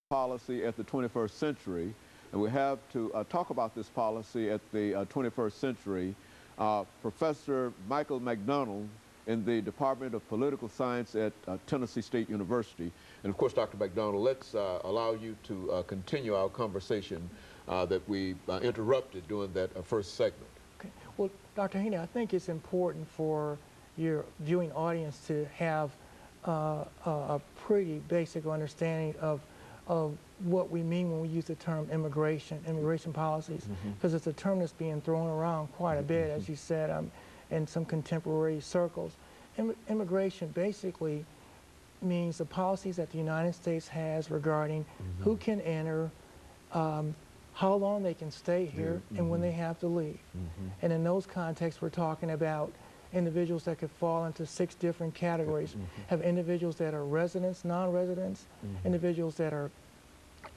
policy at the 21st century, and we have to talk about this policy at the 21st century. Professor Michael McDonald in the Department of Political Science at Tennessee State University. And of course, Dr. McDonald, let's allow you to continue our conversation that we interrupted during that first segment. Okay. Well, Dr. Haney, I think it's important for your viewing audience to have a pretty basic understanding of what we mean when we use the term immigration policies, because it's a term that's being thrown around quite a bit, as you said, in some contemporary circles. Immigration basically means the policies that the United States has regarding who can enter, how long they can stay here, and when they have to leave. And in those contexts, we're talking about individuals that could fall into 6 different categories. Have individuals that are residents, non-residents, individuals that are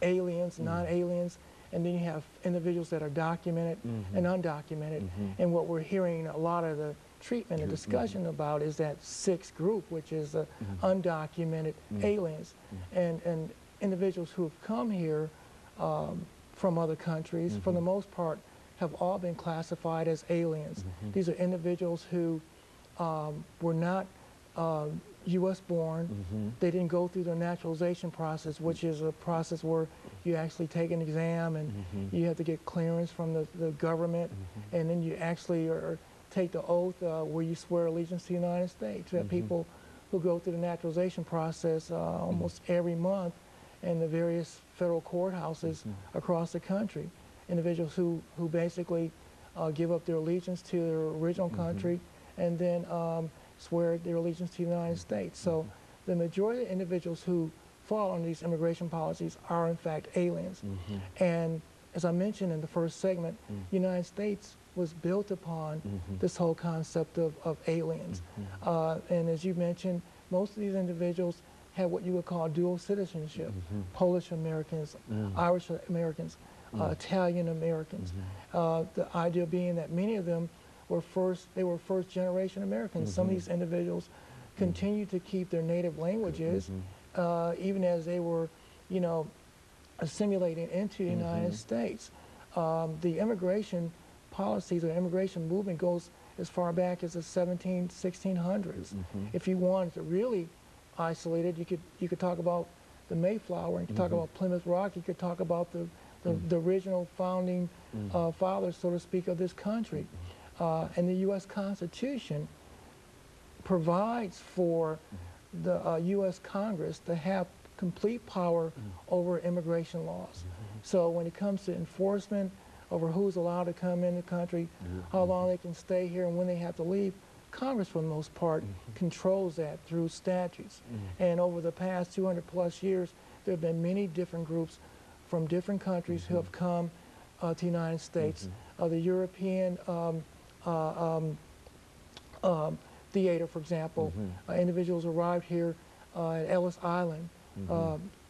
aliens, non-aliens, and then you have individuals that are documented and undocumented. And what we're hearing a lot of the treatment and discussion about is that 6th group, which is the undocumented aliens, and individuals who have come here from other countries, for the most part, have all been classified as aliens. These are individuals who were not U.S. born. They didn't go through the naturalization process, which is a process where you actually take an exam and you have to get clearance from the government, and then you actually take the oath where you swear allegiance to the United States. We have people who go through the naturalization process almost every month in the various federal courthouses across the country. Individuals who basically give up their allegiance to their original country and then swear their allegiance to the United States. So the majority of individuals who fall under these immigration policies are in fact aliens. And as I mentioned in the first segment, the United States was built upon this whole concept of aliens. And as you mentioned, most of these individuals have what you would call dual citizenship, Polish Americans, Irish Americans, Italian Americans. The idea being that many of them were first generation Americans. Some of these individuals continue to keep their native languages even as they were, assimilating into the United States. The immigration policies or immigration movement goes as far back as the 1600s. If you wanted to really isolate it, you could talk about the Mayflower, you could talk about Plymouth Rock, you could talk about the original founding fathers, so to speak, of this country. And the U.S. Constitution provides for the U.S. Congress to have complete power over immigration laws. So when it comes to enforcement over who's allowed to come in the country, how long they can stay here, and when they have to leave, Congress, for the most part, controls that through statutes. And over the past 200+ years, there have been many different groups from different countries who have come to the United States. The European theater, for example, individuals arrived here at Ellis Island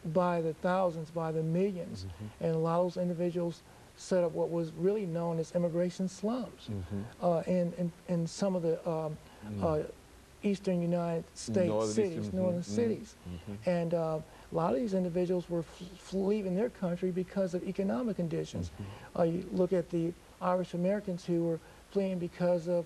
by the thousands, by the millions, and a lot of those individuals set up what was really known as immigration slums in some of the eastern United States northern cities. And a lot of these individuals were leaving their country because of economic conditions. You look at the Irish Americans who were fleeing because of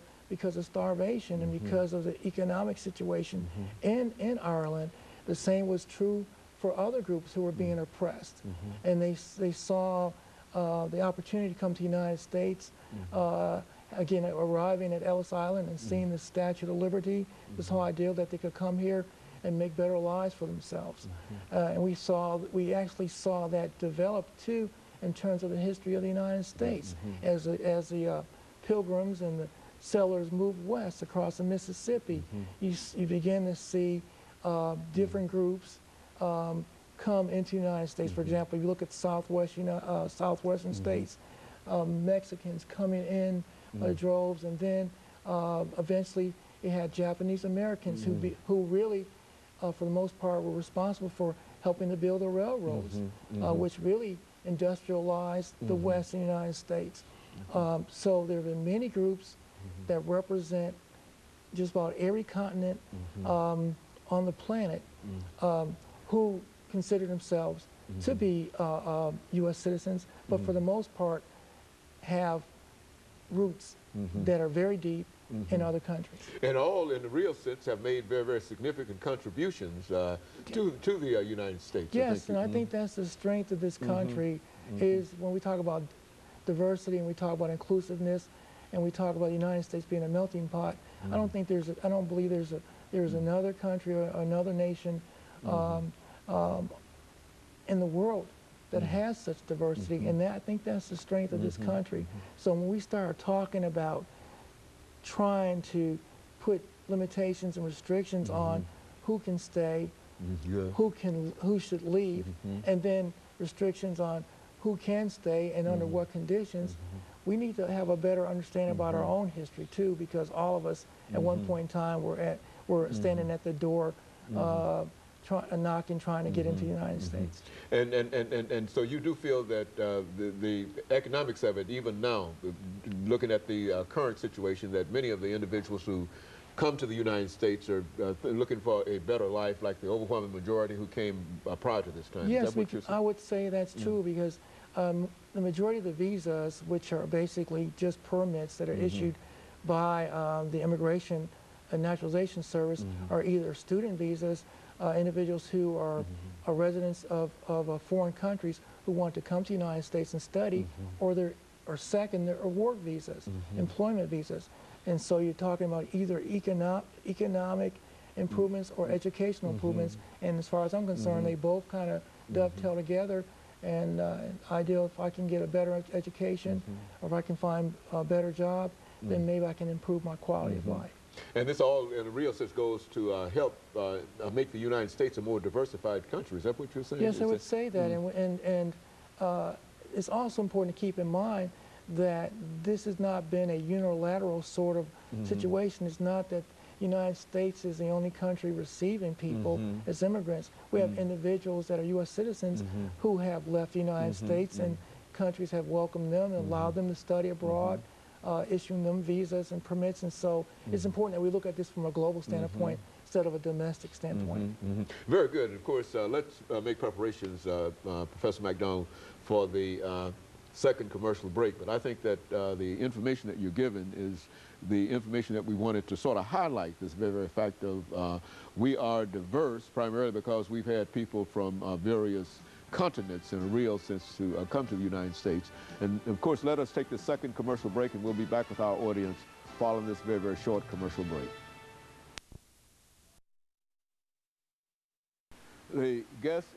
starvation and because of the economic situation in Ireland. The same was true for other groups who were being oppressed. And they saw the opportunity to come to the United States, again, arriving at Ellis Island and seeing the Statue of Liberty, this whole idea that they could come here and make better lives for themselves. And we actually saw that develop too in terms of the history of the United States. As the pilgrims and the settlers moved west across the Mississippi, you begin to see different groups come into the United States. For example, if you look at southwestern states, Mexicans coming in droves, and then eventually you had Japanese Americans who really, for the most part, were responsible for helping to build the railroads, which really industrialized the West in the United States. So there have been many groups that represent just about every continent on the planet who consider themselves to be U.S. citizens, but for the most part have roots that are very deep in other countries. And all, in the real sense, have made very, very significant contributions to the United States. Yes, and I think that's the strength of this country is when we talk about diversity and we talk about inclusiveness and we talk about the United States being a melting pot. I don't think I don't believe there's another country or another nation in the world that has such diversity, and I think that's the strength of this country. So when we start talking about trying to put limitations and restrictions on who can stay, who should leave, and then restrictions on who can stay and under what conditions, we need to have a better understanding about our own history too, because all of us at one point in time were standing at the door knocking, trying to get into the United States. And so you do feel that the economics of it, even now, looking at the current situation, that many of the individuals who come to the United States are looking for a better life, like the overwhelming majority who came prior to this time. Yes, I would say that's true, because the majority of the visas, which are basically just permits that are issued by the Immigration and Naturalization Service, are either student visas, individuals who are residents of foreign countries who want to come to the United States and study, or second, they're work visas, employment visas. And so you're talking about either economic improvements or educational improvements. And as far as I'm concerned, they both kind of dovetail together. And ideal, if I can get a better education, or if I can find a better job, then maybe I can improve my quality of life. And this all, in a real sense, goes to help make the United States a more diversified country. Is that what you're saying? Yes, I would say that. And it's also important to keep in mind that this has not been a unilateral sort of situation. It's not that the United States is the only country receiving people as immigrants. We have individuals that are U.S. citizens who have left the United States, and countries have welcomed them and allowed them to study abroad, issuing them visas and permits. And so it's important that we look at this from a global standpoint instead of a domestic standpoint. Very good. Of course, let's make preparations, Professor McDonald, for the second commercial break. But I think that the information that you're given is the information that we wanted to sort of highlight, this very, very fact of we are diverse primarily because we've had people from various continents in a real sense to come to the United States. And of course, let us take the second commercial break, and we'll be back with our audience following this very, very short commercial break. The guest